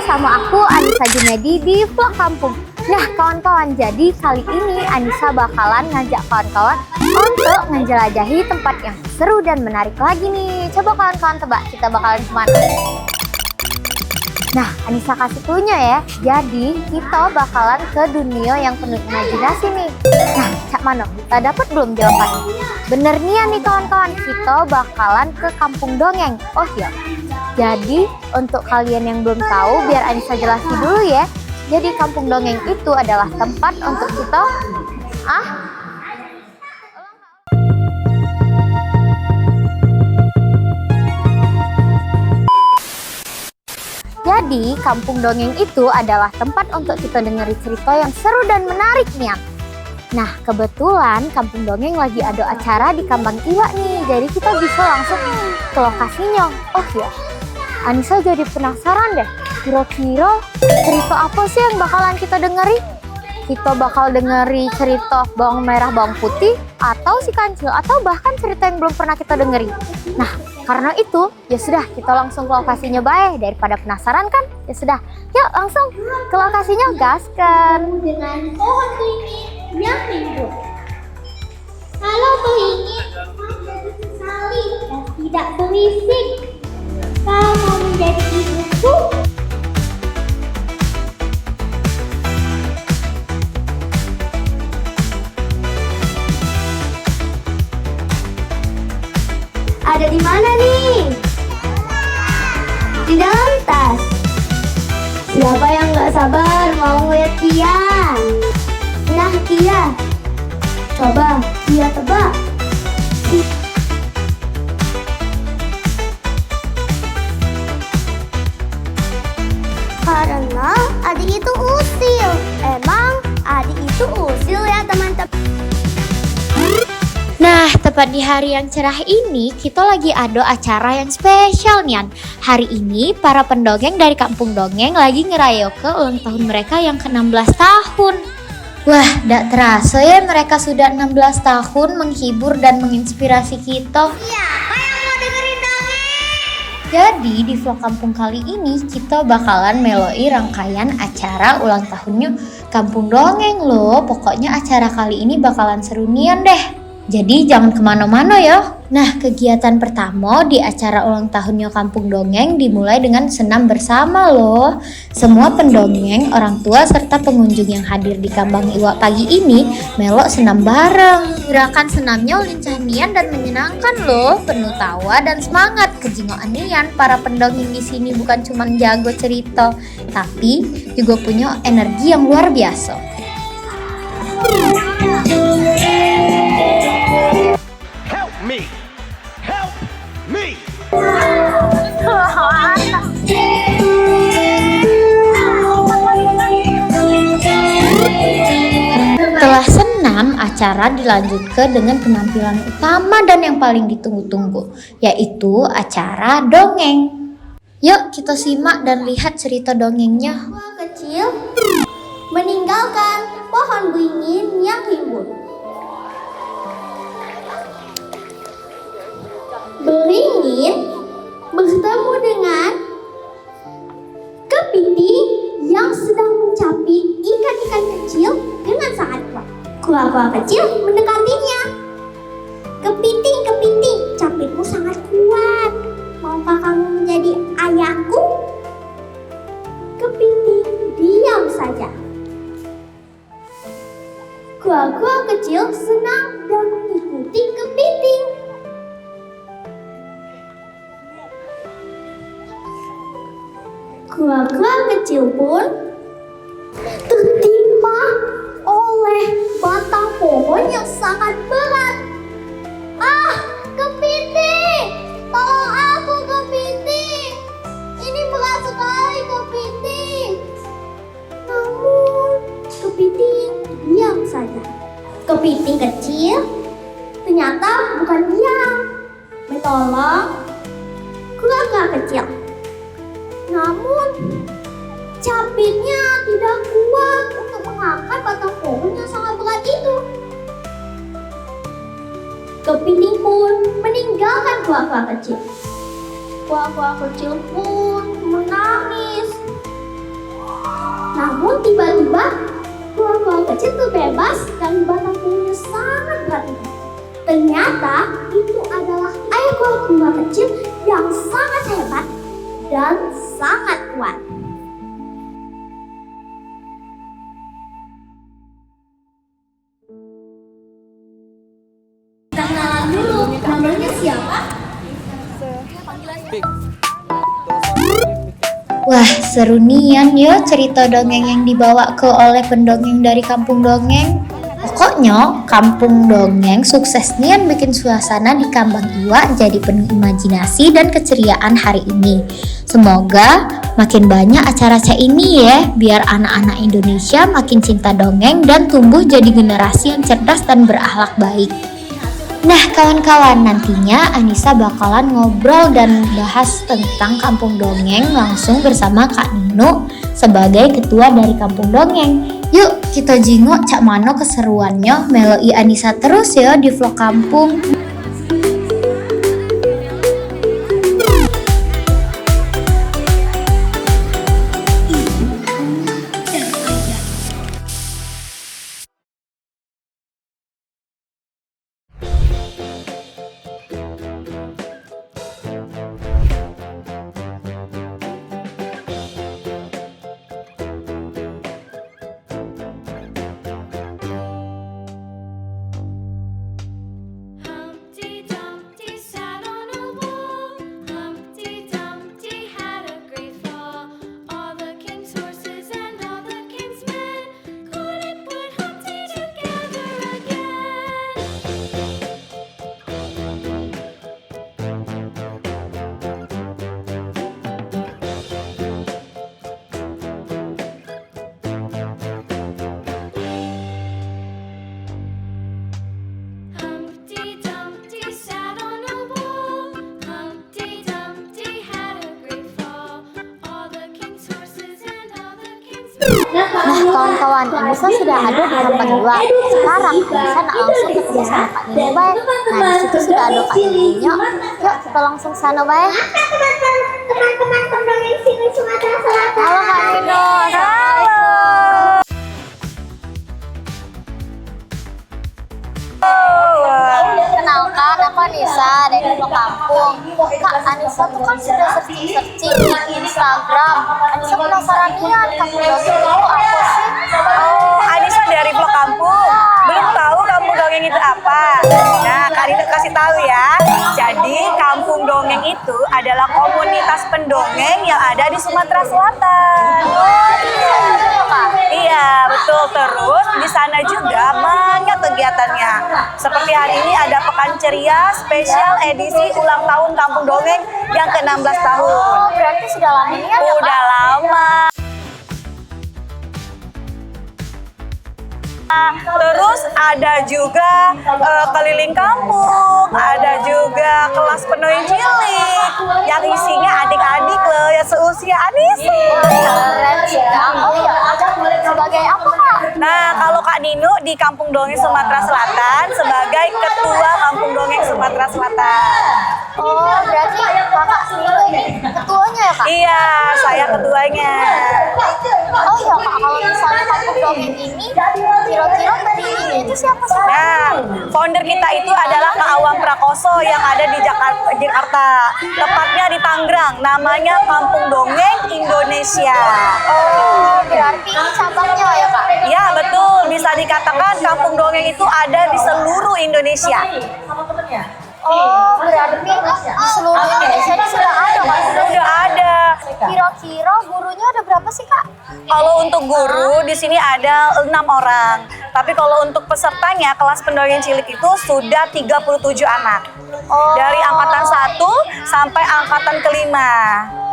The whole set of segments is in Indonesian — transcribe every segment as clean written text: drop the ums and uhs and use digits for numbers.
sama aku Anissa Junedi di Vlog Kampung. Nah kawan-kawan, jadi kali ini Anissa bakalan ngajak kawan-kawan untuk menjelajahi tempat yang seru dan menarik lagi nih. Coba kawan-kawan tebak kita bakalan kemana? Nah Anissa kasih cluenya ya. Jadi kita bakalan ke dunia yang penuh imajinasi nih. Nah Cak Mano, kita dapat belum jawabannya? Bener nih kawan-kawan, kita bakalan ke Kampung Dongeng. Oh iya, jadi untuk kalian yang belum tahu, biar Anissa jelasin dulu ya. Jadi Kampung Dongeng itu adalah tempat untuk kita Jadi Kampung Dongeng itu adalah tempat untuk kita dengerin cerita yang seru dan menarik nih. Nah kebetulan Kampung Dongeng lagi ada acara di Kambang Iwa nih. Jadi kita bisa langsung ke lokasinya. Oh iya, Anissa jadi penasaran deh. Kira-kira cerita apa sih yang bakalan kita dengerin? Kita bakal dengeri cerita bawang merah bawang putih, atau si kancil, atau bahkan cerita yang belum pernah kita dengerin. Nah karena itu ya sudah, kita langsung ke lokasinya bae. Daripada penasaran kan, ya sudah, yuk langsung ke lokasinya, gaskan. Dengan pohon beringin yang rimbun. Kalau beringin sekali dan tidak berisik, kau mau menjadi ibuku? Ada di mana nih? Di dalam tas. Siapa yang gak sabar mau ngeliat dia? Nah dia. Coba dia tebak. Karena adik itu usil. Emang adik itu usil ya teman-teman? Nah, tepat di hari yang cerah ini, kita lagi ada acara yang spesial nih. Hari ini, para pendongeng dari Kampung Dongeng lagi ngerayain ulang tahun mereka yang ke-16 tahun. Wah, gak terasa ya mereka sudah 16 tahun menghibur dan menginspirasi kita. Siapa yang mau dengerin dongeng? Jadi, di vlog kampung kali ini, kita bakalan meloi rangkaian acara ulang tahunnya Kampung Dongeng loh. Pokoknya acara kali ini bakalan seru nian deh. Jadi jangan kemana-mana ya. Nah kegiatan pertama di acara ulang tahunnya Kampung Dongeng dimulai dengan senam bersama loh. Semua pendongeng, orang tua serta pengunjung yang hadir di Kambang Iwa pagi ini melok senam bareng. Gerakan senamnya lincah nian dan menyenangkan loh, penuh tawa dan semangat. Kejingoan nian, para pendongeng di sini bukan cuma jago cerita, tapi juga punya energi yang luar biasa. Setelah senam, acara dilanjutkan dengan penampilan utama dan yang paling ditunggu-tunggu, yaitu acara dongeng. Yuk kita simak dan lihat cerita dongengnya. Gua kecil meninggalkan pohon beringin yang rimbun. Beringin bertemu dengan kepiting yang sedang mencapik ikan-ikan kecil dengan sangat kuat. Kura-kura kecil mendekatinya. Kepiting, kepiting, capitmu sangat kuat. Maukah kamu menjadi ayahku? Kepiting diam saja. Kura-kura kecil senang dan mengikuti kepiting. Kura-kura kecil pun tertimpa oleh batang pohon yang sangat berat. Ah, kepiting! Tolong aku, kepiting! Ini berat sekali, kepiting! Namun, kepiting diam saja. Kepiting kecil ternyata bukan diam, menolong kura-kura kecil. Namun, capitnya tidak kuat untuk mengangkat batang pohon yang sangat berat itu. Kepiting pun meninggalkan kura-kura kecil. Kura-kura kecil pun menangis. bebas dan batangnya sangat berat. Ternyata itu adalah ekor kuda kecil yang sangat hebat dan sangat kuat. Kita kenalan dulu, namanya siapa? Wah, seru nian yo cerita dongeng yang dibawa ke oleh pendongeng dari Kampung Dongeng. Pokoknya, Kampung Dongeng sukses nian bikin suasana di Kambang Iwa jadi penuh imajinasi dan keceriaan hari ini. Semoga makin banyak acara-acara ini ya, biar anak-anak Indonesia makin cinta dongeng dan tumbuh jadi generasi yang cerdas dan berakhlak baik. Nah kawan-kawan, nantinya Anissa bakalan ngobrol dan bahas tentang Kampung Dongeng langsung bersama Kak Nino sebagai ketua dari Kampung Dongeng. Yuk kita jingok cak mano keseruannya meloi Anissa terus ya di vlog kampung. Nah kawan-kawan, Anissa sudah ada di Kampung Iwa. Sekarang Anissa nak langsung ketemu sama Kak Nino bae. Nah di situ sudah ada Kak Nino. Yuk kita langsung sana bae. Teman-teman pendongeng sini Sumatera Selatan. Halo Kak Nino. Halo. Kenalkan, aku Anissa dari Vlog Kampung. Kak, Anissa tuh kan sudah searching di Instagram. Anissa penasaran nian, Kampung Dongeng itu apa sih? Oh, Anissa dari Vlog Kampung. Belum tahu Kampung Dongeng itu apa? Nah, Kak Rino kasih tahu ya. Jadi, Kampung Dongeng itu adalah komunitas pendongeng yang ada di Sumatera Selatan. Iya, betul. Terus di sana juga banyak kegiatannya. Seperti hari ini ada Pekan Ceria spesial edisi ulang tahun Kampung Dongeng yang ke-16 tahun. Oh, berarti sudah lama nian ya, Kak? Udah lama. Terus ada juga keliling kampung, ada juga kelas pendongeng cilik yang isinya adik-adik loh yang seusia Anissa. Keren sih, Kak. Oh iya, sebagai apa, Kak? Nah, kalau Kak Nino di Kampung Dongeng Sumatera Selatan sebagai Ketua Kampung Dongeng Sumatera Selatan. Oh, berarti Kakak Nino ini ketuanya ya, Kak? Iya, saya ketuanya. Oh iya, Kak, kalau misalnya Kampung Dongeng ini kira-kira pendirinya itu siapa sih? Nah, founder kita itu adalah Kak Awam Prakoso yang ada di Jakarta. Tepatnya di Tangerang, namanya Kampung Dongeng Indonesia. Oh, berarti ini cabangnya ya, Kak? Ya, betul. Bisa dikatakan Kampung Dongeng itu ada di seluruh Indonesia. Oh, berarti di seluruh Indonesia ini sudah ada, Kak? Udah ada. Kira-kira gurunya ada berapa sih, Kak? Kalau untuk guru di sini ada 6 orang. Tapi kalau untuk pesertanya kelas pendongeng cilik itu sudah 37 anak. Oh. Dari angkatan 1 sampai angkatan kelima.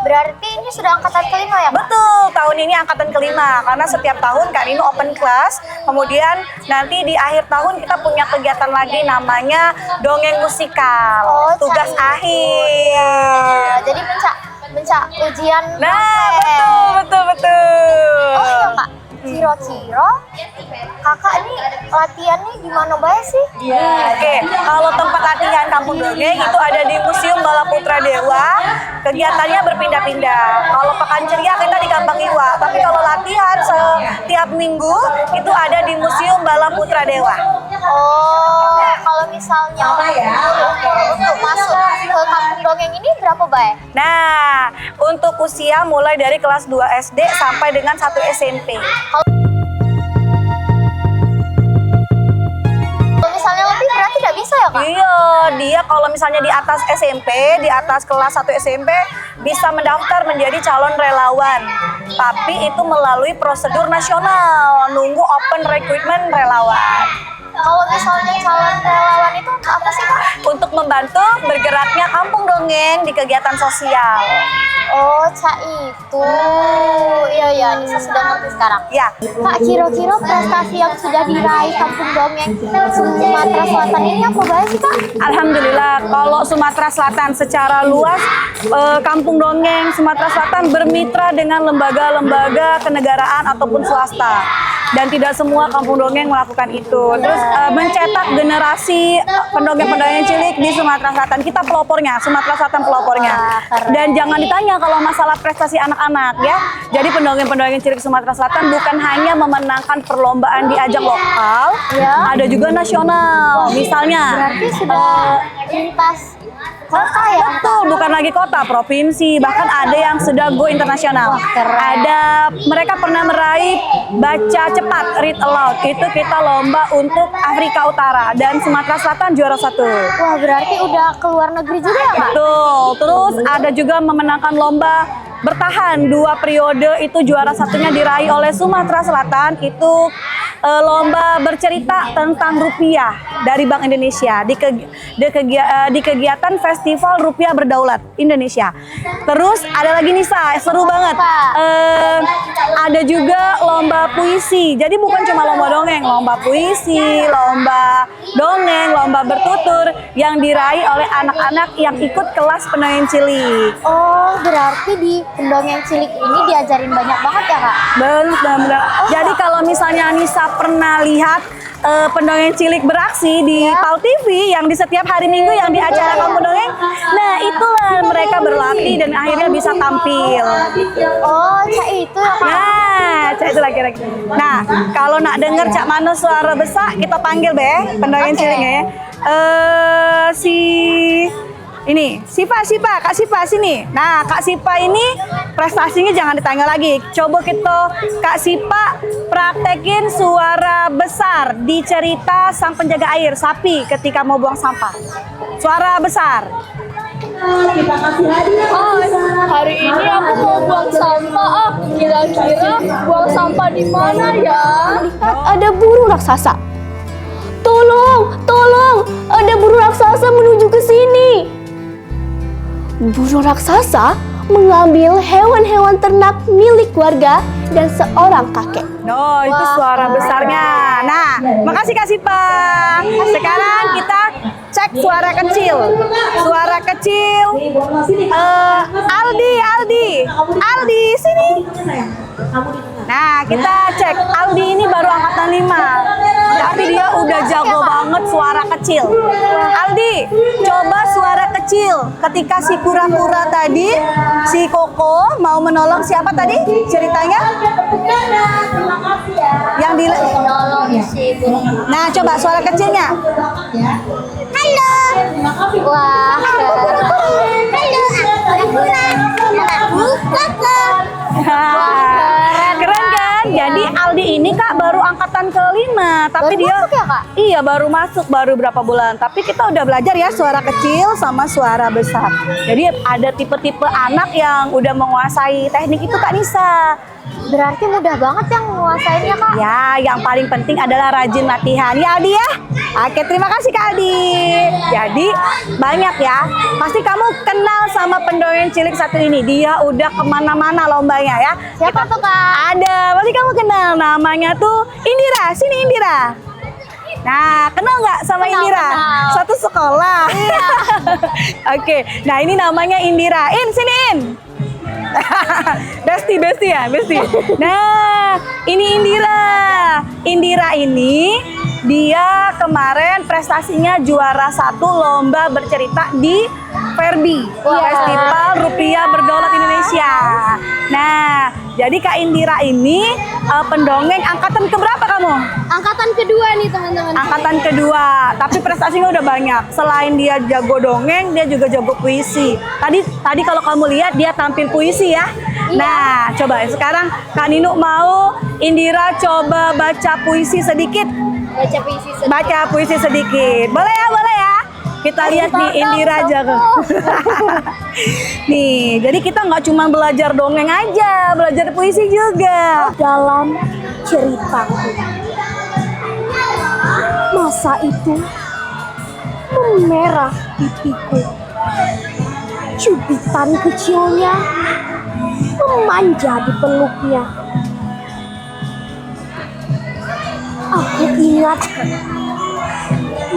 Berarti ini sudah angkatan kelima ya, Kak? Betul, tahun ini angkatan kelima. Karena setiap tahun Kak Nino open class. Kemudian nanti di akhir tahun kita punya kegiatan lagi namanya dongeng musikal. Oh, tugas cari. akhir. Jadi mencak ujian. Nah, betul. Oh iya, Kak. Kira-kira kakak ini latihannya gimana bae sih? Oke, kalau tempat latihan kampung dongeng itu ada di Museum Bala Putra Dewa. Kegiatannya berpindah-pindah. Kalau pekan ceria kita di Gampang Iwa, tapi kalau latihan setiap minggu itu ada di Museum Bala Putra Dewa. Oh, kalau misalnya untuk masuk ke kampung dongeng ini berapa bae? Nah, untuk usia mulai dari kelas 2 SD sampai dengan 1 SMP. Kalau misalnya lebih berarti tidak bisa ya Kak? Iya, dia kalau misalnya di atas SMP, di atas kelas 1 SMP bisa mendaftar menjadi calon relawan. Tapi itu melalui prosedur nasional, nunggu open recruitment relawan. Kalau misalnya calon relawan itu untuk apa sih Kak? Untuk membantu bergeraknya kampung dongeng di kegiatan sosial. Oh, itu. Iya, Nisa sudah ngerti sekarang. Ya, Kak, kira-kira prestasi yang sudah diraih kampung dongeng Sumatera Selatan ini apa bae sih Kak? alhamdulillah kalau Sumatera Selatan secara luas, kampung dongeng Sumatera Selatan bermitra dengan lembaga-lembaga kenegaraan ataupun swasta. Dan tidak semua kampung dongeng melakukan itu. Terus mencetak generasi pendongeng-pendongeng cilik di Sumatera Selatan. Kita pelopornya, Sumatera Selatan pelopornya. Dan jangan ditanya kalau masalah prestasi anak-anak ya. Jadi pendongeng-pendongeng cilik Sumatera Selatan bukan hanya memenangkan perlombaan di ajang lokal, Ya. ada juga nasional. Misalnya, Berarti sudah lintas kota ya? betul, bukan lagi kota, provinsi, bahkan ada yang sudah go internasional. keren. Ada mereka pernah meraih baca cepat, read aloud. Itu kita lomba untuk Afrika Utara dan Sumatera Selatan juara 1. Wah, berarti udah ke luar negeri juga ya Kak? Betul. Terus ada juga memenangkan lomba bertahan 2 periode, itu juara 1-nya diraih oleh Sumatera Selatan. Itu lomba bercerita tentang rupiah dari Bank Indonesia di kegiatan Festival Rupiah Berdaulat Indonesia. Terus ada lagi Nisa, seru banget. Ada juga lomba puisi. Jadi bukan cuma lomba dongeng, lomba puisi, lomba dongeng, lomba bertutur yang diraih oleh anak-anak yang ikut kelas pendongeng cilik. Oh, berarti di pendongeng cilik ini diajarin banyak banget ya Kak? Benar. Jadi kalau misalnya Nisa pernah lihat pendongeng cilik beraksi di PAL TV yang di setiap hari Minggu yang di acara kampung dongeng, nah itulah mereka berlatih dan akhirnya bisa tampil. Oh, itu ya Kak? Nah, Cak itu lagi. Nah, kalau nak denger Cak Mano suara besar, kita panggil be pendongeng ciliknya ya. Ini, Sipa, Kak Sipa sini. Nah, Kak Sipa ini prestasinya jangan ditanya lagi. Coba kita Kak Sipa praktekin suara besar di cerita sang penjaga air sapi ketika mau buang sampah. Suara besar. Hari ini aku mau buang sampah. Kira-kira buang sampah di mana ya? Lihat ada burung raksasa. Tolong, ada burung raksasa menuju ke sini. Burung raksasa mengambil hewan-hewan ternak milik warga dan seorang kakek. No, itu suara besarnya. Nah, makasih Kak Sipa. Sekarang kita cek suara kecil. Suara kecil. Aldi, sini. Nah, kita cek. Aldi ini baru angkatan 5. Tapi dia udah jago banget suara kecil. Aldi, coba suara kecil. Ketika si kura-kura tadi, si Koko mau menolong siapa tadi? Ceritanya? Yang di Nah, coba suara kecilnya. Halo. Wah, Halo, aku namaku Koko. Keren kan? Jadi Aldi ini Kak baru angkatan ke-5, tapi Baru dia masuk ya, Kak? Iya, baru masuk baru berapa bulan. Tapi kita udah belajar ya suara kecil sama suara besar. Jadi ada tipe-tipe anak yang udah menguasai teknik itu Kak Nisa. berarti mudah banget yang menguasainya Kak. Ya, yang paling penting adalah rajin latihan. Ya Aldi ya? Oke, terima kasih Kak Aldi. Jadi banyak ya. Pasti kamu kenal sama pendongeng cilik satu ini. Dia udah kemana-mana lombanya ya. Siapa tuh Kak? Ada, pasti kamu kenal. Namanya tuh Indira. Sini Indira. Nah, kenal nggak sama Indira? Kenal. Satu sekolah. Iya. Oke, nah ini namanya Indira. Sini In. Besti ya, Besti. Nah, ini Indira. Indira ini Dia kemarin prestasinya juara 1 lomba bercerita di Verbi, Festival Rupiah Berdaulat Indonesia. Nah, jadi Kak Indira ini pendongeng angkatan keberapa kamu? Angkatan kedua nih teman-teman. Angkatan kedua, tapi prestasinya udah banyak. Selain dia jago dongeng, dia juga jago puisi. Tadi kalau kamu lihat dia tampil puisi ya. Nah, coba sekarang Kak Ninu mau Indira coba baca puisi sedikit. Baca puisi sedikit. Boleh ya, boleh ya. Kita lihat nih Indira jago. Nih, jadi kita nggak cuma belajar dongeng aja, belajar puisi juga. Dalam ceritaku, masa itu memerah pipiku. Cubitan kecilnya memanja di peluknya. Aku ingat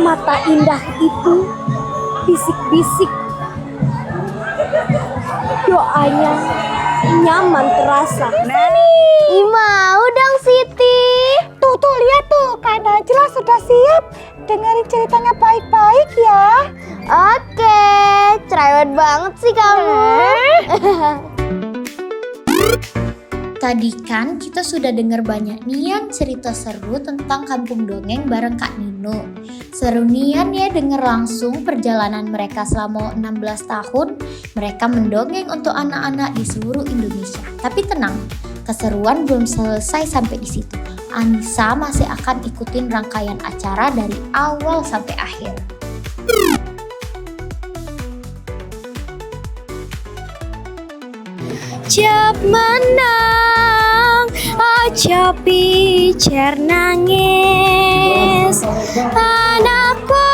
mata indah itu bisik-bisik. Doanya nyaman terasa. Mau dong Siti. Tuh lihat tuh, Kak Najla sudah siap. Dengerin ceritanya baik-baik ya. Oke, cerewet banget sih kamu. Tadi kan kita sudah dengar banyak nian cerita seru tentang kampung dongeng bareng Kak Nino. Seru nian ya denger langsung perjalanan mereka selama 16 tahun. Mereka mendongeng untuk anak-anak di seluruh Indonesia. Tapi tenang, keseruan belum selesai sampai di situ. Anissa masih akan ikutin rangkaian acara dari awal sampai akhir. Cap menang, aja picer nangis. Anakku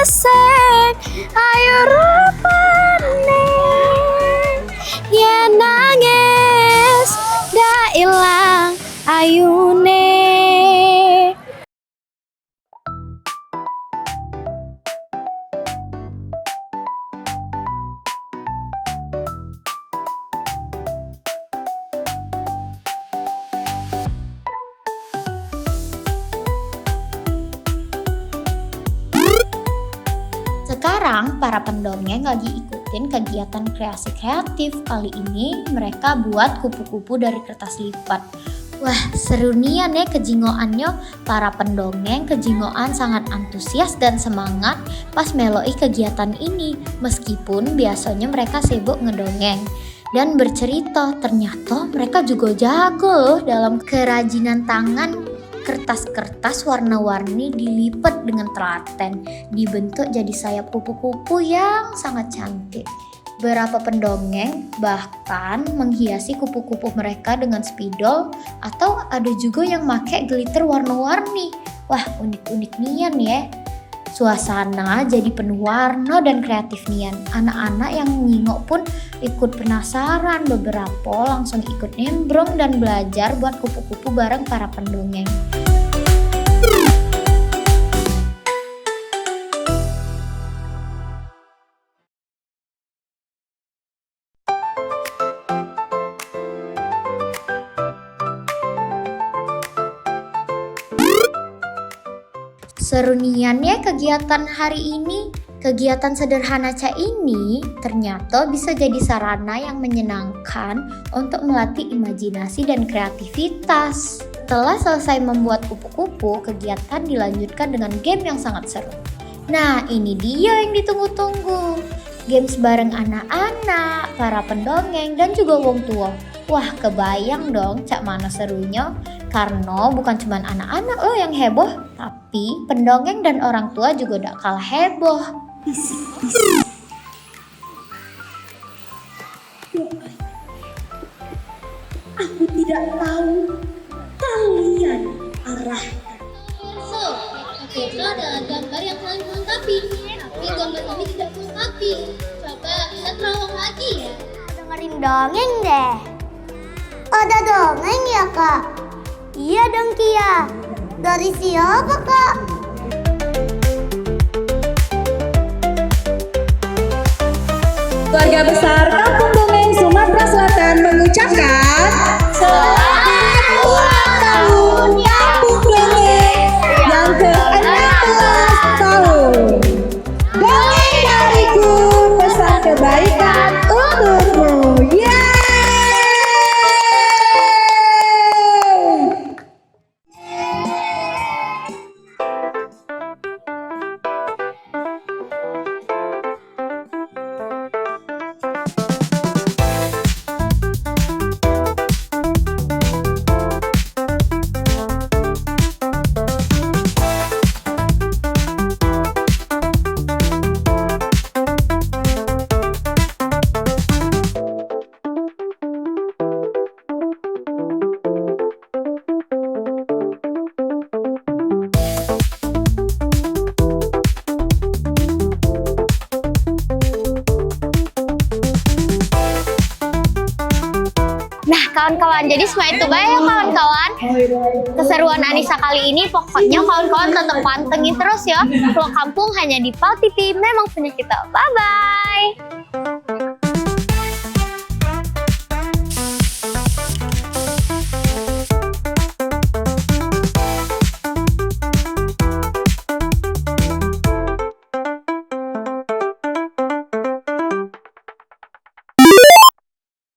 sek, ayo rupane. Ya nangis, dah ilang ayune. Sekarang para pendongeng lagi ikutin kegiatan kreasi kreatif. Kali ini mereka buat kupu-kupu dari kertas lipat. Wah, seru nian ya kejingoannya. Para pendongeng kejingoan sangat antusias dan semangat pas meloi kegiatan ini. Meskipun biasanya mereka sibuk ngedongeng dan bercerita, ternyata mereka juga jago loh dalam kerajinan tangan. Kertas-kertas warna-warni dilipat dengan telaten, dibentuk jadi sayap kupu-kupu yang sangat cantik. Beberapa pendongeng bahkan menghiasi kupu-kupu mereka dengan spidol, atau ada juga yang pakai glitter warna-warni. Wah, unik-unik nian ya. Suasana jadi penuh warna dan kreatif nian. Anak-anak yang nyingok pun ikut penasaran, beberapa langsung ikut nimbrung dan belajar buat kupu-kupu bareng para pendongeng. Seru nian ya kegiatan hari ini. Kegiatan sederhana Ca ini ternyata bisa jadi sarana yang menyenangkan untuk melatih imajinasi dan kreativitas. Setelah selesai membuat kupu-kupu, kegiatan dilanjutkan dengan game yang sangat seru. Nah, ini dia yang ditunggu-tunggu. Games bareng anak-anak, para pendongeng, dan juga wong tua. Wah, kebayang dong cak mana serunya. Karena bukan cuma anak-anak loh yang heboh, tapi pendongeng dan orang tua juga gak kalah heboh. Aku tidak tahu kalian arahkan. Oke, itu adalah gambar yang paling melengkapi. Tapi gambar ini tidak melengkapi. Coba kita terawang lagi ya. Dengerin dongeng deh. Ada dongeng ya kak? Iya dong Kia. Dari siapa kak? Keluarga besar Kampung Dongeng Sumatera Selatan mengucapkan selamat ulang tahun Kampung Dongeng yang ke Nah kawan-kawan, jadi semua itu baik ya kawan-kawan. Keseruan Anissa kali ini pokoknya kawan-kawan tetap pantengin terus ya. Vlog Kampung hanya di PAL TV, memang punya kita. Bye-bye.